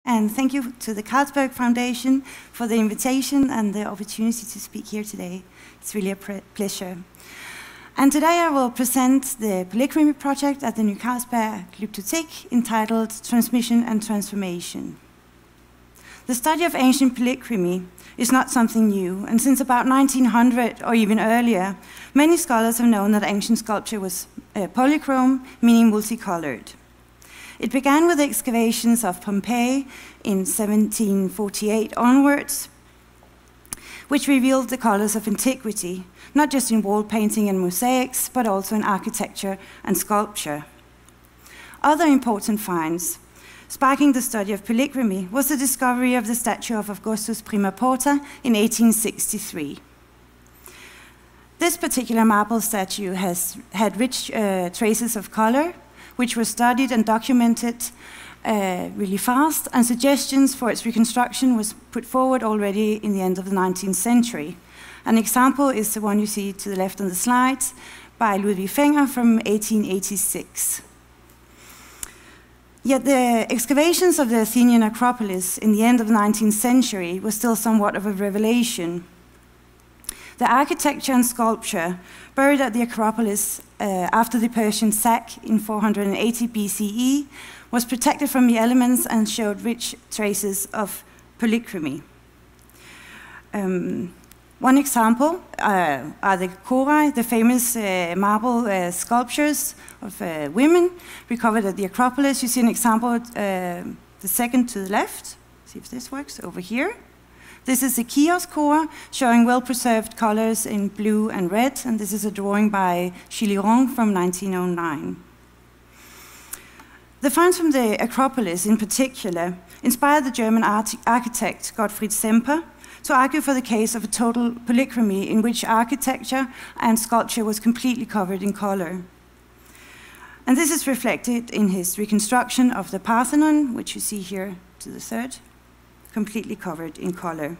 And thank you to the Carlsberg Foundation for the invitation and the opportunity to speak here today. It's really a pleasure. And today I will present the polychromy project at the Ny Carlsberg Glyptotek entitled Transmission and Transformation. The study of ancient polychromy is not something new, and since about 1900 or even earlier, many scholars have known that ancient sculpture was polychrome, meaning multicolored. It began with excavations of Pompeii in 1748 onwards, which revealed the colors of antiquity, not just in wall painting and mosaics, but also in architecture and sculpture. Other important finds, sparking the study of polychromy, was the discovery of the statue of Augustus Prima Porta in 1863. This particular marble statue had rich traces of color, which were studied and documented really fast, and suggestions for its reconstruction was put forward already in the end of the 19th century. An example is the one you see to the left on the slides by Ludwig Fenger from 1886. Yet the excavations of the Athenian Acropolis in the end of the 19th century were still somewhat of a revelation. The architecture and sculpture buried at the Acropolis after the Persian sack in 480 BCE was protected from the elements and showed rich traces of polychromy. One example are the Korai, the famous marble sculptures of women recovered at the Acropolis. You see an example, the second to the left. See if this works over here. This is the Chios core, showing well-preserved colors in blue and red, and this is a drawing by Chiliron from 1909. The finds from the Acropolis, in particular, inspired the German architect Gottfried Semper to argue for the case of a total polychromy in which architecture and sculpture was completely covered in color. And this is reflected in his reconstruction of the Parthenon, which you see here to the third, completely covered in color.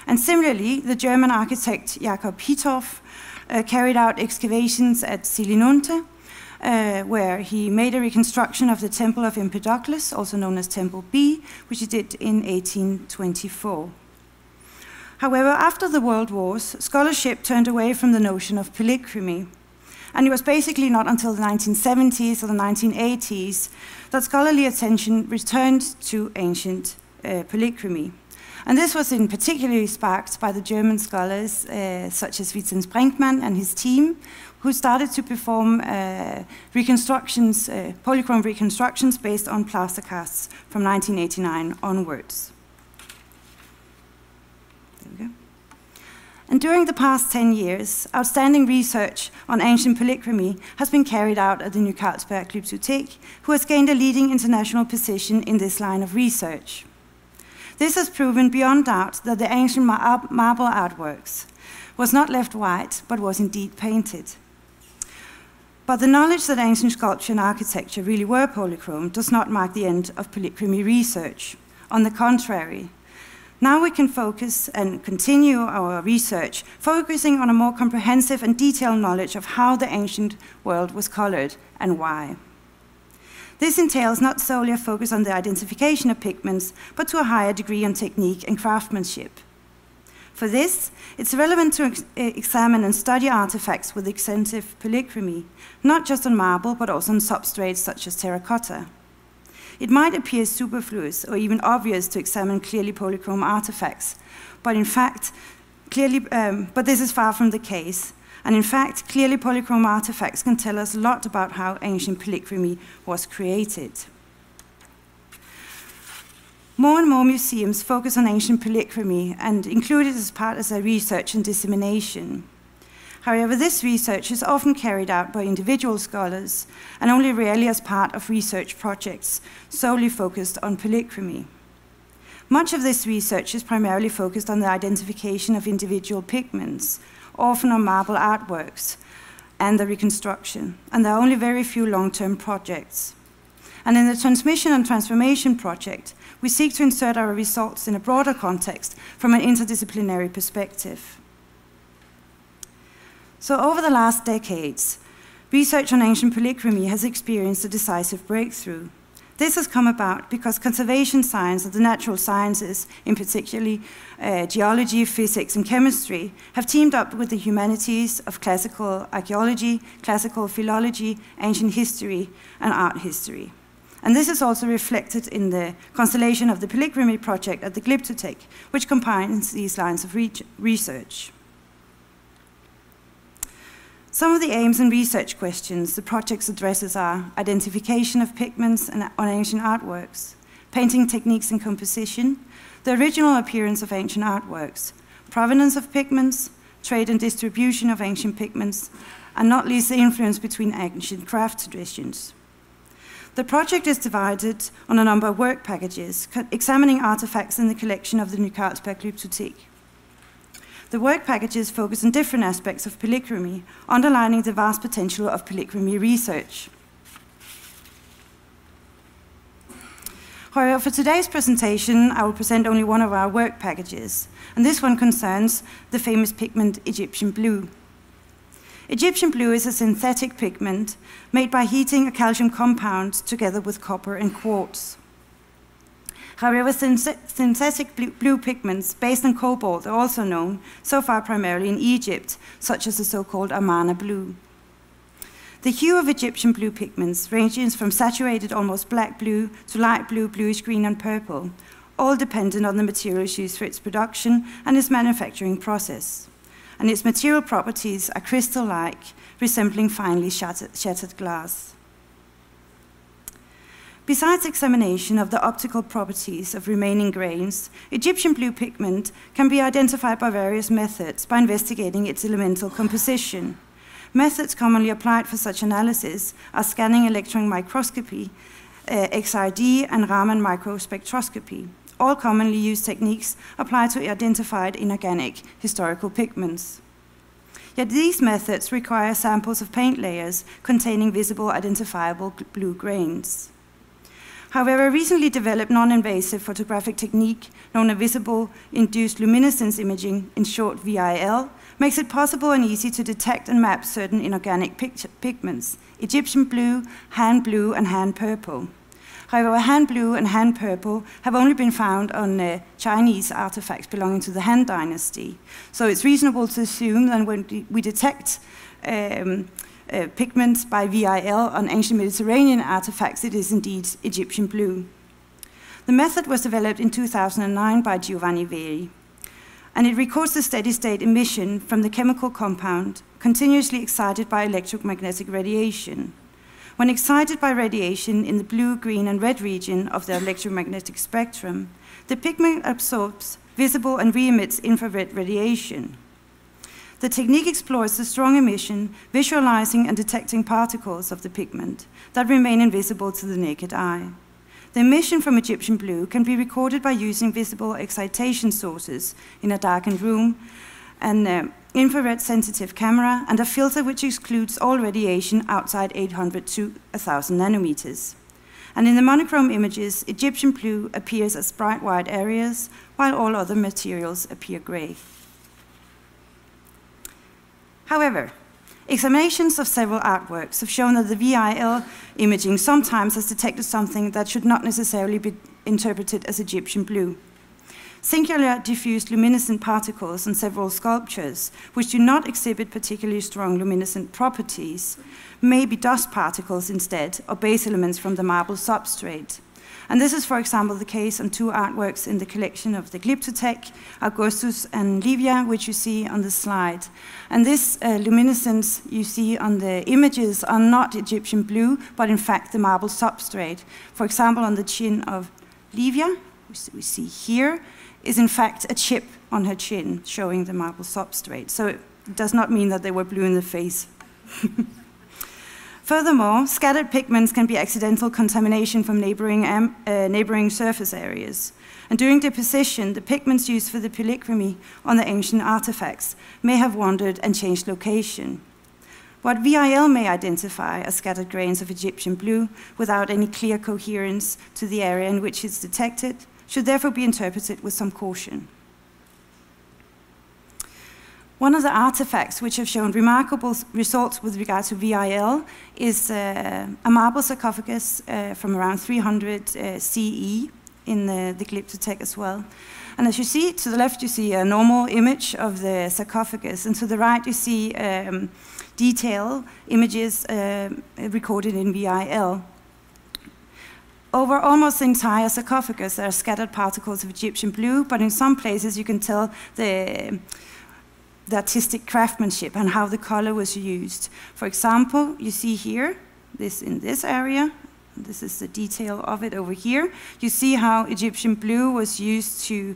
And similarly, the German architect Jakob Hittorf carried out excavations at Selinunte, where he made a reconstruction of the Temple of Empedocles, also known as Temple B, which he did in 1824. However, after the World Wars, scholarship turned away from the notion of polychromy. And it was basically not until the 1970s or the 1980s that scholarly attention returned to ancient polychromy. And this was in particularly sparked by the German scholars such as Vincent Brinkmann and his team, who started to perform reconstructions, polychrome reconstructions based on plaster casts from 1989 onwards. There we go. And during the past 10 years, outstanding research on ancient polychromy has been carried out at the Ny Carlsberg Glyptotek, who has gained a leading international position in this line of research. This has proven beyond doubt that the ancient marble artworks was not left white, but was indeed painted. But the knowledge that ancient sculpture and architecture really were polychrome does not mark the end of polychromy research. On the contrary, now we can focus and continue our research, focusing on a more comprehensive and detailed knowledge of how the ancient world was colored and why. This entails not solely a focus on the identification of pigments, but to a higher degree on technique and craftsmanship. For this, it's relevant to examine and study artifacts with extensive polychromy, not just on marble, but also on substrates such as terracotta. It might appear superfluous or even obvious to examine clearly polychrome artifacts, but in fact, but this is far from the case. And in fact, clearly polychrome artifacts can tell us a lot about how ancient polychromy was created. More and more museums focus on ancient polychromy and include it as part of their research and dissemination. However, this research is often carried out by individual scholars and only rarely as part of research projects solely focused on polychromy. Much of this research is primarily focused on the identification of individual pigments, often on marble artworks, and the reconstruction, and there are only very few long-term projects. And in the Transmission and Transformation project, we seek to insert our results in a broader context from an interdisciplinary perspective. So over the last decades, research on ancient polychromy has experienced a decisive breakthrough. This has come about because conservation science and the natural sciences, in particular geology, physics, and chemistry, have teamed up with the humanities of classical archaeology, classical philology, ancient history, and art history. And this is also reflected in the constellation of the polychromy project at the Glyptotek, which combines these lines of research. Some of the aims and research questions the project addresses are identification of pigments on ancient artworks, painting techniques and composition, the original appearance of ancient artworks, provenance of pigments, trade and distribution of ancient pigments, and not least the influence between ancient craft traditions. The project is divided on a number of work packages, examining artifacts in the collection of the Ny Carlsberg Glyptotek. The work packages focus on different aspects of polychromy, underlining the vast potential of polychromy research. However, for today's presentation, I will present only one of our work packages, and this one concerns the famous pigment Egyptian blue. Egyptian blue is a synthetic pigment made by heating a calcium compound together with copper and quartz. However, synthetic blue pigments based on cobalt are also known, so far primarily in Egypt, such as the so-called Amarna blue. The hue of Egyptian blue pigments ranges from saturated almost black blue to light blue, bluish green, and purple, all dependent on the materials used for its production and its manufacturing process. And its material properties are crystal-like, resembling finely shattered glass. Besides examination of the optical properties of remaining grains, Egyptian blue pigment can be identified by various methods by investigating its elemental composition. Methods commonly applied for such analysis are scanning electron microscopy, XRD, and Raman microspectroscopy. All commonly used techniques applied to identified inorganic historical pigments. Yet these methods require samples of paint layers containing visible identifiable blue grains. However, a recently developed non-invasive photographic technique known as visible induced luminescence imaging, in short VIL, makes it possible and easy to detect and map certain inorganic pigments, Egyptian blue, Han blue, and Han purple. However, Han blue and Han purple have only been found on Chinese artifacts belonging to the Han dynasty. So it's reasonable to assume that when we detect pigments by VIL on ancient Mediterranean artifacts, it is indeed Egyptian blue. The method was developed in 2009 by Giovanni Veri, and it records the steady-state emission from the chemical compound continuously excited by electromagnetic radiation. When excited by radiation in the blue, green, and red region of the electromagnetic spectrum, the pigment absorbs visible and re-emits infrared radiation. The technique explores the strong emission, visualizing and detecting particles of the pigment that remain invisible to the naked eye. The emission from Egyptian blue can be recorded by using visible excitation sources in a darkened room, an infrared sensitive camera, and a filter which excludes all radiation outside 800 to 1,000 nanometers. And in the monochrome images, Egyptian blue appears as bright white areas, while all other materials appear gray. However, examinations of several artworks have shown that the VIL imaging sometimes has detected something that should not necessarily be interpreted as Egyptian blue. Singular diffused luminescent particles on several sculptures, which do not exhibit particularly strong luminescent properties, may be dust particles instead, or base elements from the marble substrate. And this is, for example, the case on two artworks in the collection of the Glyptotek, Augustus and Livia, which you see on the slide. And this luminescence you see on the images are not Egyptian blue, but in fact the marble substrate. For example, on the chin of Livia, which we see here, is in fact a chip on her chin, showing the marble substrate. So it does not mean that they were blue in the face. Furthermore, scattered pigments can be accidental contamination from neighboring surface areas. And during deposition, the pigments used for the polychromy on the ancient artifacts may have wandered and changed location. What VIL may identify as scattered grains of Egyptian blue without any clear coherence to the area in which it's detected should therefore be interpreted with some caution. One of the artifacts which have shown remarkable results with regard to VIL is a marble sarcophagus from around 300 CE in the Glyptotek as well. And as you see, to the left you see a normal image of the sarcophagus, and to the right you see detail images recorded in VIL. Over almost the entire sarcophagus there are scattered particles of Egyptian blue, but in some places you can tell the artistic craftsmanship and how the color was used. For example, you see here, in this area, this is the detail of it over here. You see how Egyptian blue was used to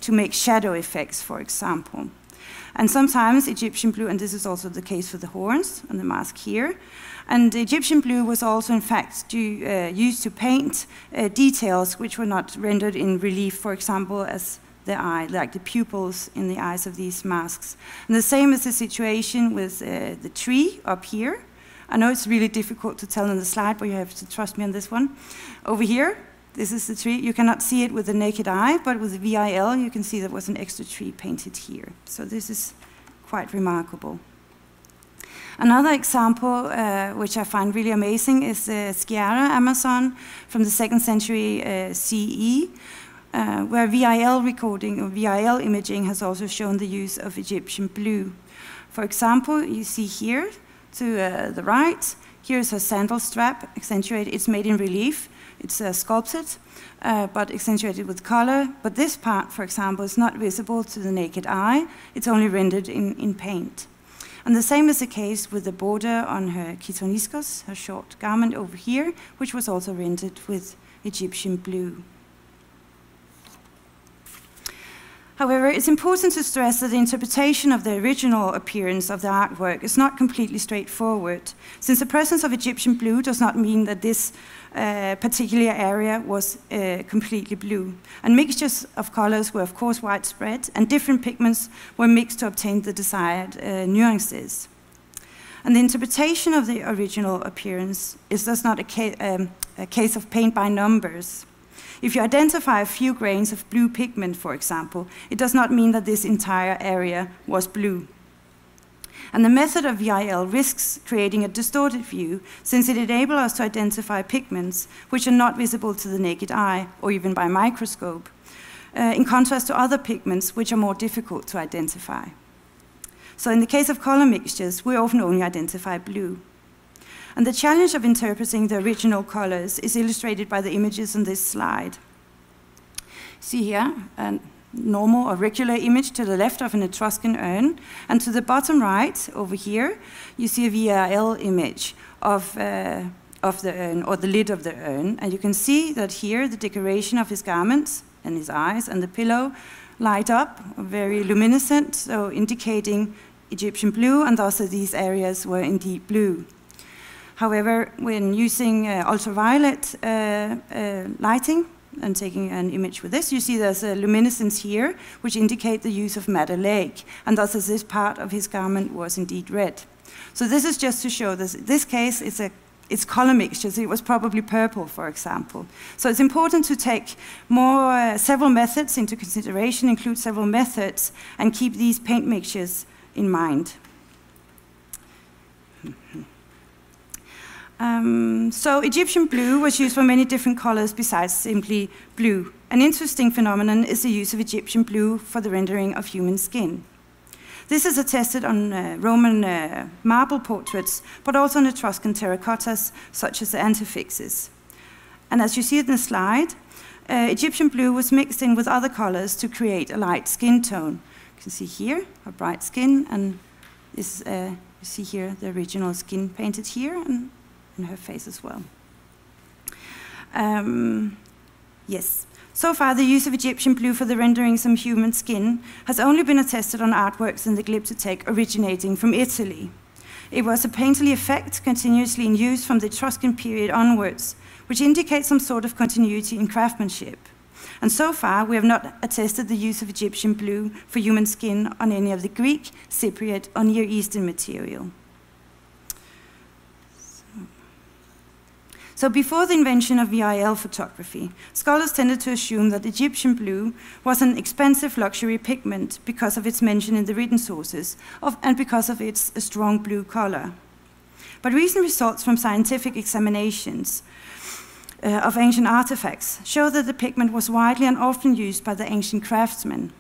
make shadow effects, for example. And sometimes Egyptian blue, and this is also the case for the horns and the mask here, and Egyptian blue was also in fact used to paint details which were not rendered in relief, for example, as the eye, like the pupils in the eyes of these masks. And the same is the situation with the tree up here. I know it's really difficult to tell on the slide, but you have to trust me on this one. Over here, this is the tree. You cannot see it with the naked eye, but with the VIL, you can see there was an extra tree painted here. So this is quite remarkable. Another example, which I find really amazing, is the Sciarra Amazon from the 2nd century CE, where VIL recording or VIL imaging has also shown the use of Egyptian blue. For example, you see here to the right, here's her sandal strap, accentuated. It's made in relief. It's sculpted, but accentuated with color. But this part, for example, is not visible to the naked eye. It's only rendered in paint. And the same is the case with the border on her kitoniskos, her short garment over here, which was also rendered with Egyptian blue. However, it's important to stress that the interpretation of the original appearance of the artwork is not completely straightforward, since the presence of Egyptian blue does not mean that this particular area was completely blue. And mixtures of colors were of course widespread, and different pigments were mixed to obtain the desired nuances. And the interpretation of the original appearance is thus not a case of paint by numbers. If you identify a few grains of blue pigment, for example, it does not mean that this entire area was blue. And the method of VIL risks creating a distorted view, since it enables us to identify pigments which are not visible to the naked eye, or even by microscope, in contrast to other pigments which are more difficult to identify. So in the case of color mixtures, we often only identify blue. And the challenge of interpreting the original colors is illustrated by the images on this slide. See here, a normal or regular image to the left of an Etruscan urn, and to the bottom right, over here, you see a VIL image of the urn, or the lid of the urn, and you can see that here the decoration of his garments and his eyes and the pillow light up, very luminescent, so indicating Egyptian blue, and thus these areas were indeed blue. However, when using ultraviolet lighting and taking an image with this, you see there's a luminescence here, which indicates the use of madder lake, and thus this part of his garment was indeed red. So this is just to show this. In this case, it's color mixtures. It was probably purple, for example. So it's important to take several methods into consideration, include several methods, and keep these paint mixtures in mind. So Egyptian blue was used for many different colors besides simply blue. An interesting phenomenon is the use of Egyptian blue for the rendering of human skin. This is attested on Roman marble portraits, but also on Etruscan terracottas, such as the antefixes. And as you see in the slide, Egyptian blue was mixed in with other colors to create a light skin tone. You can see here a bright skin, and this, you see here the original skin painted here, and her face as well. Yes. So far, the use of Egyptian blue for the rendering of human skin has only been attested on artworks in the Glyptotek originating from Italy. It was a painterly effect continuously in use from the Etruscan period onwards, which indicates some sort of continuity in craftsmanship. And so far, we have not attested the use of Egyptian blue for human skin on any of the Greek, Cypriot, or Near Eastern material. So before the invention of VIL photography, scholars tended to assume that Egyptian blue was an expensive luxury pigment because of its mention in the written sources and because of its strong blue color. But recent results from scientific examinations of ancient artifacts show that the pigment was widely and often used by the ancient craftsmen,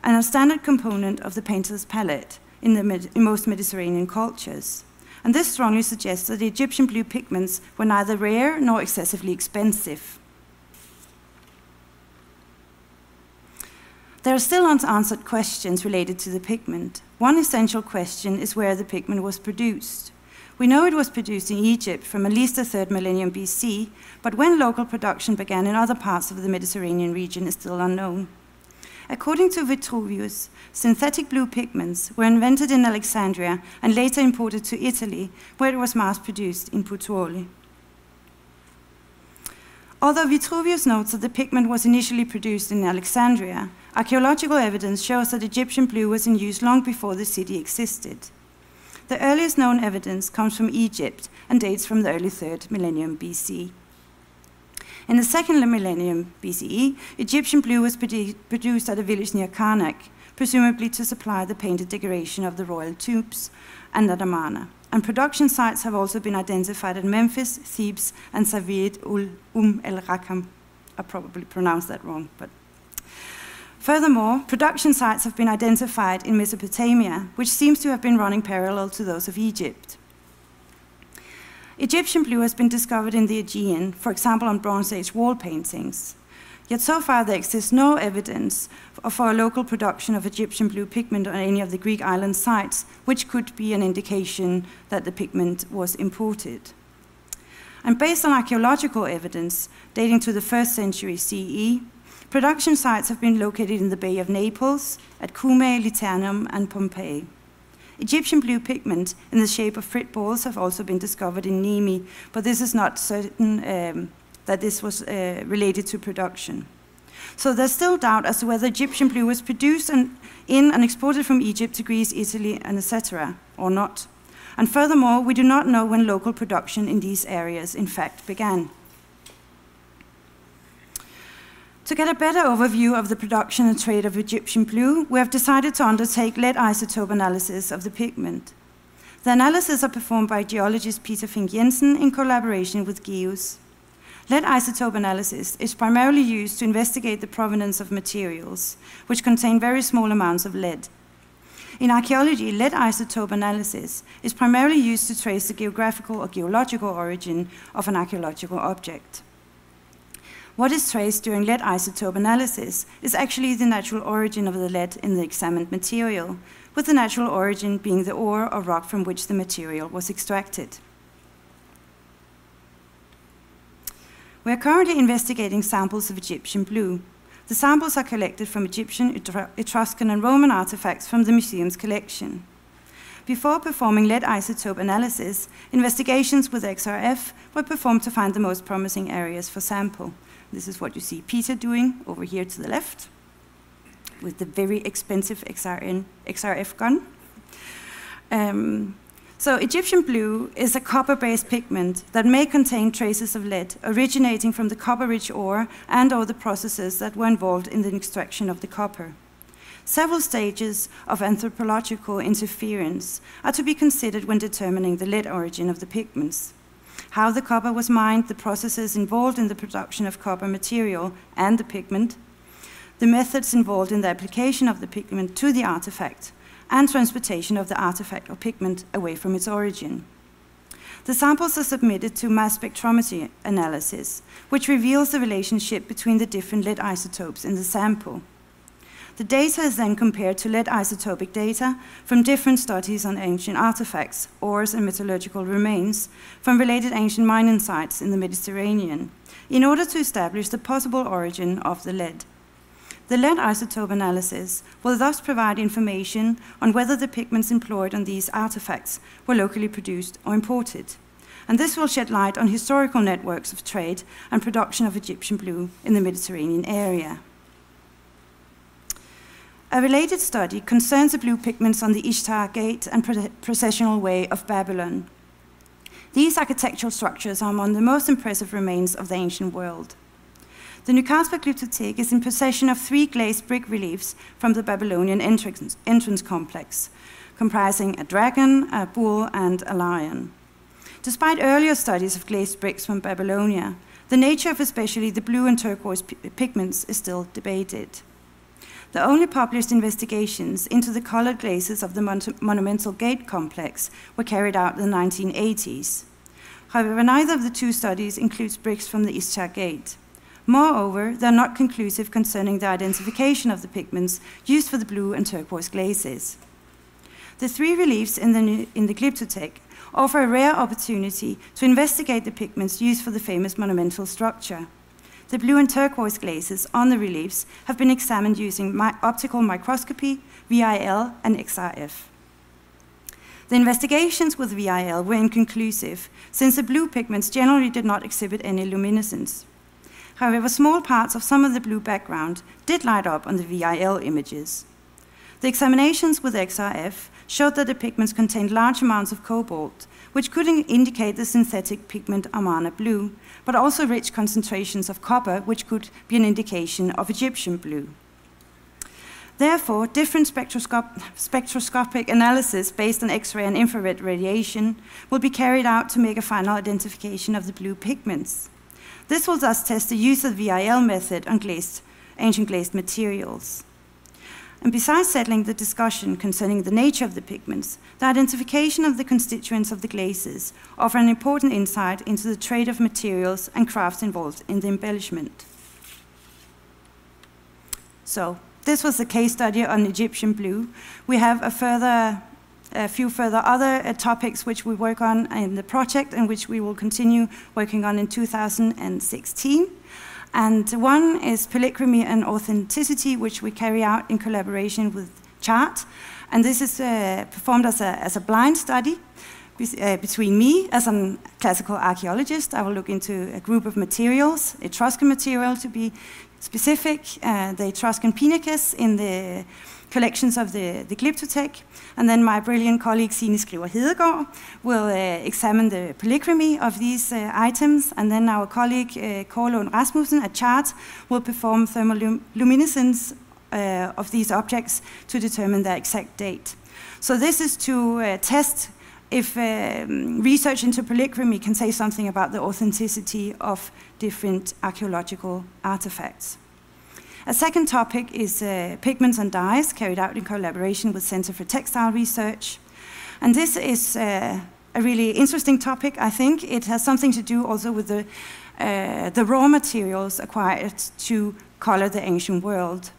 and a standard component of the painter's palette in most Mediterranean cultures. And this strongly suggests that the Egyptian blue pigments were neither rare nor excessively expensive. There are still unanswered questions related to the pigment. One essential question is where the pigment was produced. We know it was produced in Egypt from at least the 3rd millennium BC, but when local production began in other parts of the Mediterranean region is still unknown. According to Vitruvius, synthetic blue pigments were invented in Alexandria and later imported to Italy, where it was mass-produced in Puteoli. Although Vitruvius notes that the pigment was initially produced in Alexandria, archaeological evidence shows that Egyptian blue was in use long before the city existed. The earliest known evidence comes from Egypt and dates from the early 3rd millennium BC. In the 2nd millennium BCE, Egyptian blue was produced at a village near Karnak, presumably to supply the painted decoration of the royal tombs and at Amarna. And production sites have also been identified at Memphis, Thebes, and Sawiet el Rakam. I probably pronounced that wrong, but. Furthermore, production sites have been identified in Mesopotamia, which seems to have been running parallel to those of Egypt. Egyptian blue has been discovered in the Aegean, for example on Bronze Age wall paintings. Yet so far there exists no evidence for a local production of Egyptian blue pigment on any of the Greek island sites, which could be an indication that the pigment was imported. And based on archaeological evidence dating to the 1st century CE, production sites have been located in the Bay of Naples, at Cumae, Liternum, and Pompeii. Egyptian blue pigment in the shape of frit balls have also been discovered in Nemi, but this is not certain that this was related to production. So there's still doubt as to whether Egyptian blue was produced in and exported from Egypt to Greece, Italy, and etc., or not. And furthermore, we do not know when local production in these areas in fact began. To get a better overview of the production and trade of Egyptian blue, we have decided to undertake lead isotope analysis of the pigment. The analyses are performed by geologist Peter Fink Jensen in collaboration with GEOS. Lead isotope analysis is primarily used to investigate the provenance of materials, which contain very small amounts of lead. In archaeology, lead isotope analysis is primarily used to trace the geographical or geological origin of an archaeological object. What is traced during lead isotope analysis is actually the natural origin of the lead in the examined material, with the natural origin being the ore or rock from which the material was extracted. We are currently investigating samples of Egyptian blue. The samples are collected from Egyptian, Etruscan, and Roman artifacts from the museum's collection. Before performing lead isotope analysis, investigations with XRF were performed to find the most promising areas for sample. This is what you see Peter doing over here to the left with the very expensive XRF gun. So Egyptian blue is a copper-based pigment that may contain traces of lead originating from the copper-rich ore and/or the processes that were involved in the extraction of the copper. Several stages of anthropological interference are to be considered when determining the lead origin of the pigments. How the copper was mined, the processes involved in the production of copper material and the pigment, the methods involved in the application of the pigment to the artifact, and transportation of the artifact or pigment away from its origin. The samples are submitted to mass spectrometry analysis, which reveals the relationship between the different lead isotopes in the sample. The data is then compared to lead isotopic data from different studies on ancient artifacts, ores, and metallurgical remains from related ancient mining sites in the Mediterranean, in order to establish the possible origin of the lead. The lead isotope analysis will thus provide information on whether the pigments employed on these artifacts were locally produced or imported. And this will shed light on historical networks of trade and production of Egyptian blue in the Mediterranean area. A related study concerns the blue pigments on the Ishtar Gate and processional way of Babylon. These architectural structures are among the most impressive remains of the ancient world. The Ny Carlsberg Glyptotek is in possession of 3 glazed brick reliefs from the Babylonian entrance complex, comprising a dragon, a bull, and a lion. Despite earlier studies of glazed bricks from Babylonia, the nature of especially the blue and turquoise pigments is still debated. The only published investigations into the colored glazes of the monumental gate complex were carried out in the 1980s. However, neither of the 2 studies includes bricks from the Ishtar Gate. Moreover, they are not conclusive concerning the identification of the pigments used for the blue and turquoise glazes. The 3 reliefs in the Glyptotek offer a rare opportunity to investigate the pigments used for the famous monumental structure. The blue and turquoise glazes on the reliefs have been examined using optical microscopy, VIL, and XRF. The investigations with VIL were inconclusive, since the blue pigments generally did not exhibit any luminescence. However, small parts of some of the blue background did light up on the VIL images. The examinations with XRF showed that the pigments contained large amounts of cobalt, which could indicate the synthetic pigment Amarna blue, but also rich concentrations of copper, which could be an indication of Egyptian blue. Therefore, different spectroscopic analysis based on X-ray and infrared radiation will be carried out to make a final identification of the blue pigments. This will thus test the use of the VIL method on ancient glazed materials. And besides settling the discussion concerning the nature of the pigments, the identification of the constituents of the glazes offer an important insight into the trade of materials and crafts involved in the embellishment. So, this was a case study on Egyptian blue. We have a few further other topics which we work on in the project and which we will continue working on in 2016. And one is polychromy and authenticity, which we carry out in collaboration with Chart. And this is performed as a blind study between me as a classical archaeologist. I will look into a group of materials, Etruscan material to be specific, the Etruscan pinnacles in the collections of the Glyptotek, and then my brilliant colleague Signe Skriver-Hedegaard will examine the polychromy of these items, and then our colleague Kåre Lund Rasmussen at Chart will perform thermoluminescence of these objects to determine their exact date. So this is to test if research into polychromy can say something about the authenticity of different archaeological artifacts. A second topic is pigments and dyes, carried out in collaboration with Center for Textile Research. And this is a really interesting topic, I think. It has something to do also with the raw materials acquired to color the ancient world.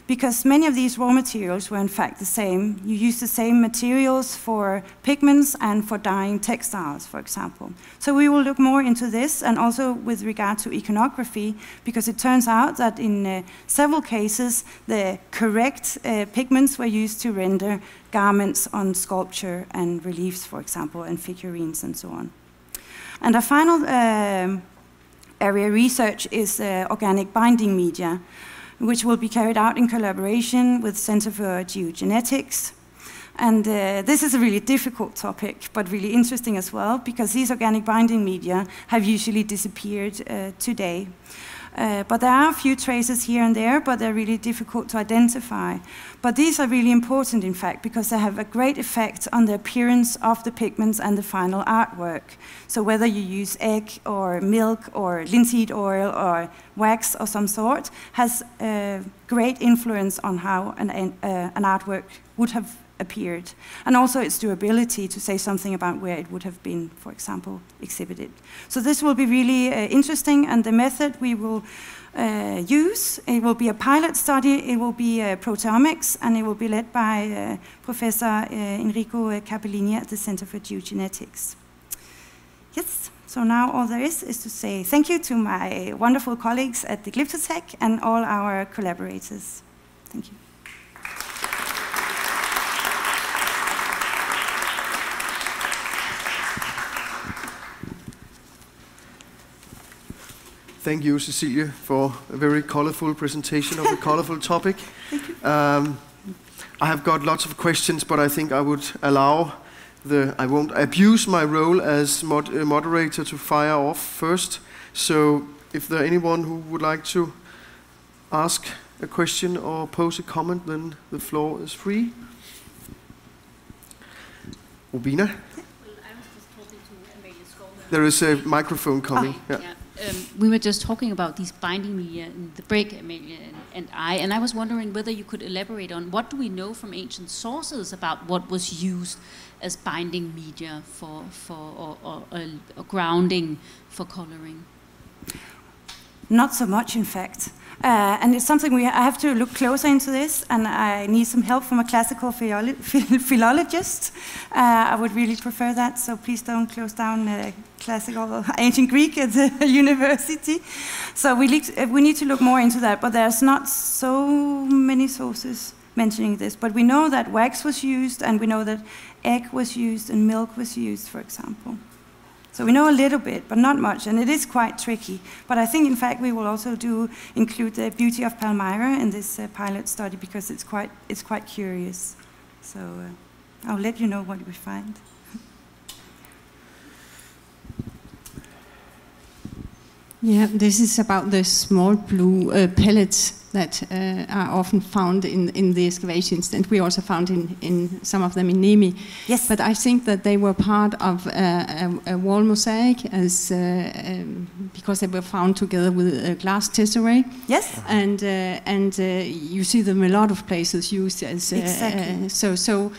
Because many of these raw materials were in fact the same. You use the same materials for pigments and for dyeing textiles, for example. So we will look more into this, and also with regard to iconography, because it turns out that in several cases the correct pigments were used to render garments on sculpture and reliefs, for example, and figurines and so on. And our final area research is organic binding media, which will be carried out in collaboration with Center for Geogenetics. And this is a really difficult topic, but really interesting as well, because these organic binding media have usually disappeared today. But there are a few traces here and there, but they're really difficult to identify. But these are really important, in fact, because they have a great effect on the appearance of the pigments and the final artwork. So whether you use egg or milk or linseed oil or wax of some sort has a great influence on how an artwork would have appeared, and also its durability, to say something about where it would have been, for example, exhibited. So this will be really interesting, and the method we will use, it will be a pilot study, it will be proteomics, and it will be led by Professor Enrico Capellini at the Center for Geogenetics. Yes, so now all there is to say thank you to my wonderful colleagues at the Glyptotek and all our collaborators. Thank you. Thank you, Cecilie, for a very colorful presentation of a colorful topic. Thank you. I have got lots of questions, but I think I would allow I won't abuse my role as moderator to fire off first. So if there anyone who would like to ask a question or pose a comment, then the floor is free. Rubina? Well, I was just talking to Amalie Skovmøller. There is a microphone coming. We were just talking about these binding media in the brick, Amalie and I was wondering whether you could elaborate on what do we know from ancient sources about what was used as binding media or grounding for coloring? Not so much, in fact. And it's something I have to look closer into this, and I need some help from a classical philologist. I would really prefer that, so please don't close down classical ancient Greek at the university. So we need to look more into that, but there's not so many sources mentioning this. But we know that wax was used, and we know that egg was used, and milk was used, for example. So we know a little bit, but not much, and it is quite tricky. But I think, in fact, we will also include the beauty of Palmyra in this pilot study because it's quite curious. So I'll let you know what we find. Yeah, this is about the small blue pellets that are often found in the excavations, and we also found in some of them in Nemi. Yes. But I think that they were part of a wall mosaic, because they were found together with a glass tesserae. Yes. And you see them a lot of places used as exactly. So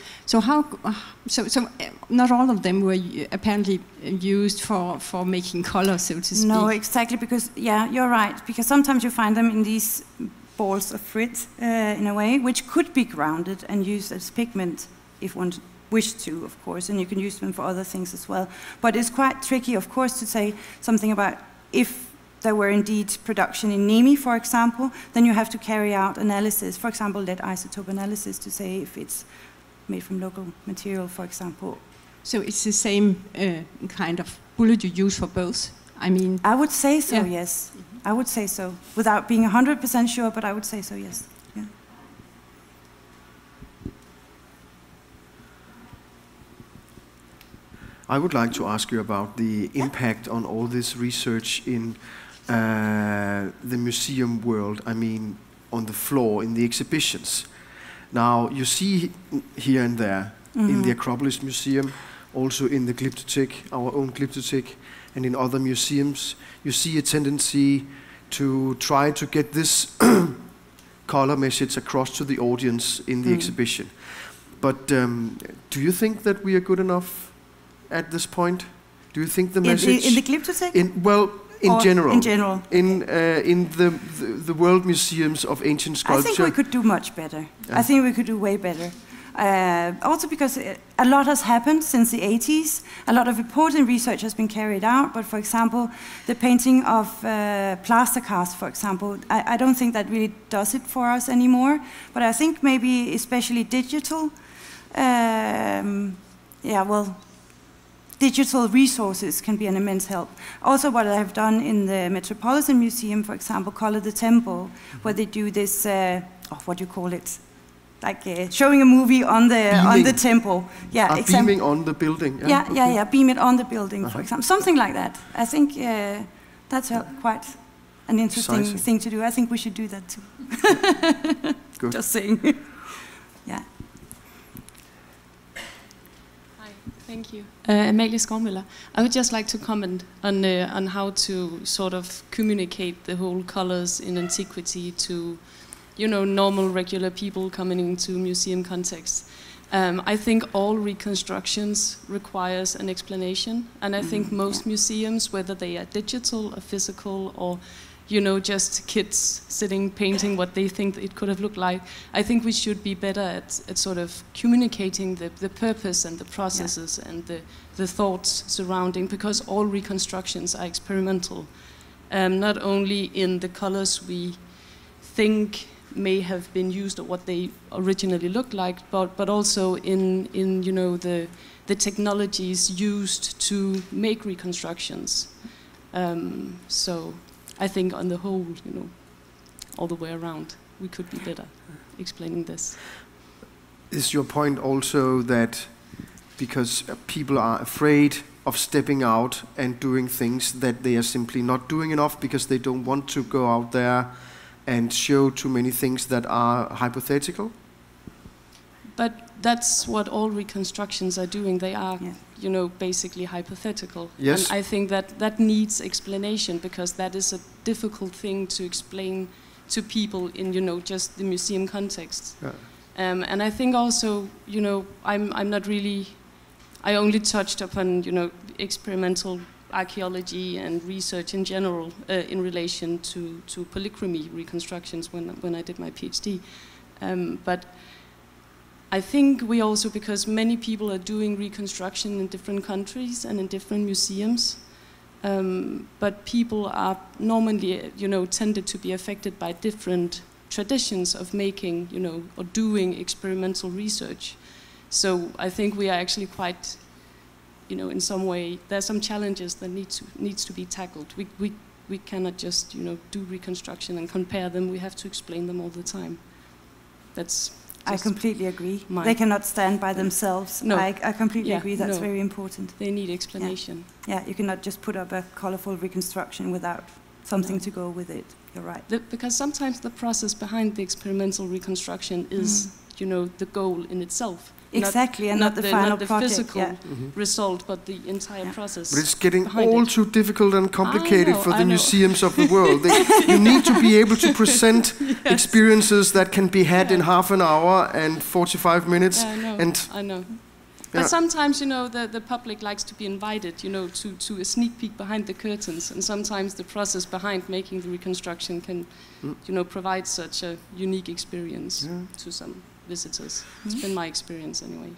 not all of them were apparently used for making color, so to speak. No, exactly, because you're right. Because sometimes you find them in these balls of frit in a way, which could be grounded and used as pigment if one wished to, of course, and you can use them for other things as well. But it's quite tricky, of course, to say something about if there were indeed production in Nemi, for example, then you have to carry out analysis, for example, lead isotope analysis, to say if it's made from local material, for example. So it's the same kind of bullet you use for both? I mean, I would say so, yes. I would say so, without being 100% sure, but I would say so, yes. Yeah. I would like to ask you about the impact on all this research in the museum world, I mean, on the floor, in the exhibitions. Now, you see here and there, in the Acropolis Museum, also in the Glyptotek, our own Glyptotek, and in other museums, you see a tendency to try to get this color message across to the audience in the exhibition. But do you think that we are good enough at this point? Do you think the message... In the Glyptotek? In general. In general. In the world museums of ancient sculpture. I think we could do much better. Yeah. I think we could do way better. Also because a lot has happened since the 80s. A lot of important research has been carried out, but for example, the painting of plaster cast, for example, I don't think that really does it for us anymore. But I think maybe especially digital, digital resources can be an immense help. Also what I have done in the Metropolitan Museum, for example, Color the Temple, where they do this, what do you call it? Like showing a movie on the temple. Yeah, exactly. Beaming on the building. Yeah, beam it on the building, for example. Something like that. I think that's quite an interesting thing to do. I think we should do that too. Good. Just saying. Yeah. Hi, thank you. Amalie Skovmøller. I would just like to comment on how to sort of communicate the whole colors in antiquity to normal, regular people coming into museum context. I think all reconstructions requires an explanation, and I think most museums, whether they are digital or physical or, just kids sitting painting what they think it could have looked like, I think we should be better at sort of communicating the purpose and the processes and the thoughts surrounding, because all reconstructions are experimental, not only in the colors we think may have been used or what they originally looked like, but also in the technologies used to make reconstructions. So I think on the whole, all the way around, we could be better explaining this. Is your point also that because people are afraid of stepping out and doing things that they are simply not doing enough because they don't want to go out there and show too many things that are hypothetical? But that's what all reconstructions are doing. They are, you know, basically hypothetical. Yes. And I think that needs explanation, because that is a difficult thing to explain to people in, you know, just the museum context. Yeah. And I think also, you know, I'm not really, I only touched upon, you know, experimental archaeology and research in general in relation to polychromy reconstructions when I did my PhD. But I think we also, because many people are doing reconstruction in different countries and in different museums, but people are normally, you know, tended to be affected by different traditions of making, you know, or doing experimental research. So I think we are actually quite, you know, in some way, there are some challenges that needs to be tackled. We cannot just, you know, do reconstruction and compare them. We have to explain them all the time. That's. I completely agree. They cannot stand by themselves. No. I completely agree. That's very important. They need explanation. Yeah, you cannot just put up a colorful reconstruction without something to go with it. You're right. Because sometimes the process behind the experimental reconstruction is, you know, the goal in itself. Exactly, and not the final project. Not the physical result, but the entire process. But it's getting all too difficult and complicated for the museums of the world. You need to be able to present experiences that can be had in half an hour and 45 minutes. I know. But sometimes, you know, the public likes to be invited, you know, to a sneak peek behind the curtains. And sometimes the process behind making the reconstruction can, you know, provide such a unique experience to some visitors. It's been my experience anyway.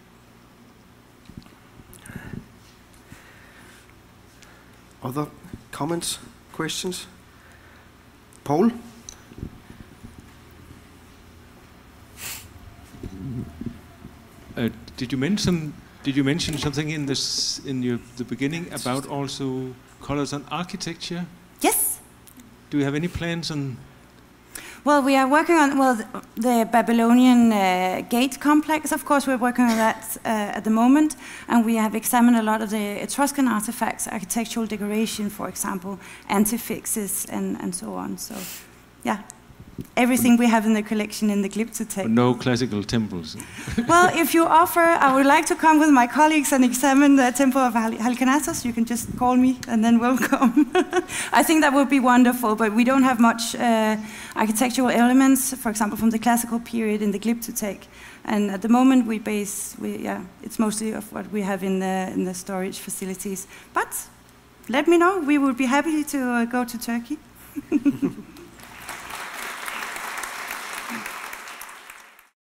Other comments, questions? Paul? Did you mention something in the beginning about also colors on architecture? Yes. Do you have any plans on? Well, we are working on the Babylonian gate complex. Of course, we're working on that at the moment, and we have examined a lot of the Etruscan artifacts, architectural decoration, for example, antefixes, and so on. So, yeah. Everything we have in the collection in the Glyptotek. No classical temples. Well, if you offer, I would like to come with my colleagues and examine the temple of Halikarnassos. You can just call me and then we'll come. I think that would be wonderful, but we don't have much architectural elements, for example, from the classical period in the Glyptotek. And at the moment it's mostly of what we have in the storage facilities. But let me know, we would be happy to go to Turkey.